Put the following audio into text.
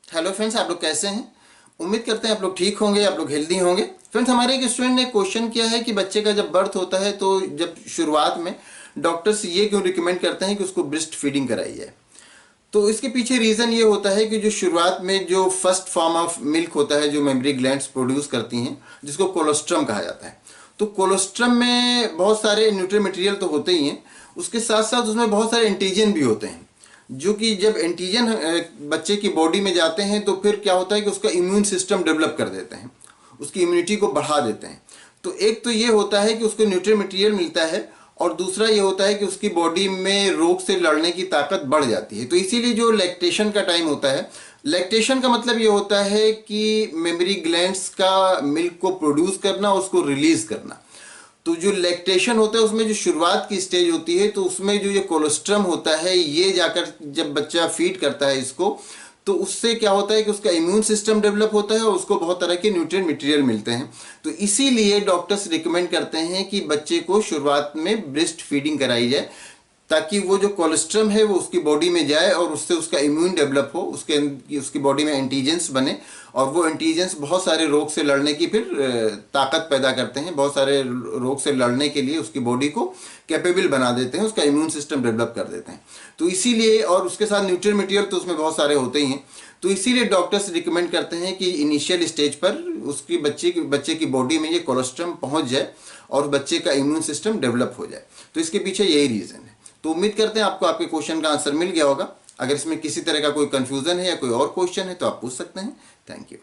Hello friends, आप लोग कैसे हैं? उम्मीद करते हैं आप लोग ठीक होंगे, आप लोग हेल्दी होंगे। फ्रेंड्स, हमारे एक स्टूडेंट ने क्वेश्चन किया है कि बच्चे का जब बर्थ होता है तो जब शुरुआत में डॉक्टर्स ये क्यों रिकमेंड करते हैं कि उसको ब्रेस्ट फीडिंग कराई जाए। तो इसके पीछे रीज़न ये होता है कि जो शुरुआत में जो फर्स्ट फॉर्म ऑफ मिल्क होता है जो मेमरी ग्लैंड्स प्रोड्यूस करती हैं, जिसको कोलोस्ट्रम कहा जाता है। तो कोलोस्ट्रम में बहुत सारे न्यूट्रिय मटेरियल तो होते ही हैं, उसके साथ साथ उसमें बहुत सारे एंटीजन भी होते हैं, जो कि जब एंटीजन बच्चे की बॉडी में जाते हैं तो फिर क्या होता है कि उसका इम्यून सिस्टम डेवलप कर देते हैं, उसकी इम्यूनिटी को बढ़ा देते हैं। तो एक तो ये होता है कि उसको न्यूट्रिय मटेरियल मिलता है, और दूसरा ये होता है कि उसकी बॉडी में रोग से लड़ने की ताकत बढ़ जाती है। तो इसीलिए जो लैक्टेशन का टाइम होता है, लैक्टेशन का मतलब ये होता है कि मेमरी ग्लैंड्स का मिल्क को प्रोड्यूस करना, उसको रिलीज करना। तो जो लैक्टेशन होता है उसमें जो शुरुआत की स्टेज होती है, तो उसमें जो ये कोलोस्ट्रम होता है ये जाकर जब बच्चा फीड करता है इसको, तो उससे क्या होता है कि उसका इम्यून सिस्टम डेवलप होता है और उसको बहुत तरह के न्यूट्रिएंट मटेरियल मिलते हैं। तो इसीलिए डॉक्टर्स रिकमेंड करते हैं कि बच्चे को शुरुआत में ब्रेस्ट फीडिंग कराई जाए, ताकि वो जो कोलेस्ट्रम है वो उसकी बॉडी में जाए और उससे उसका इम्यून डेवलप हो, उसकी बॉडी में एंटीजेंस बने, और वो एंटीजेंस बहुत सारे रोग से लड़ने की फिर ताकत पैदा करते हैं, बहुत सारे रोग से लड़ने के लिए उसकी बॉडी को कैपेबल बना देते हैं, उसका इम्यून सिस्टम डेवलप कर देते हैं। तो इसीलिए, और उसके साथ न्यूट्रिएंट मटेरियल तो उसमें बहुत सारे होते ही हैं, तो इसीलिए डॉक्टर्स रिकमेंड करते हैं कि इनिशियल स्टेज पर उसकी बच्चे की बॉडी में ये कोलेस्ट्रम पहुंच जाए और बच्चे का इम्यून सिस्टम डेवलप हो जाए। तो इसके पीछे यही रीज़न है। तो उम्मीद करते हैं आपको आपके क्वेश्चन का आंसर मिल गया होगा। अगर इसमें किसी तरह का कोई कंफ्यूजन है या कोई और क्वेश्चन है तो आप पूछ सकते हैं। Thank you.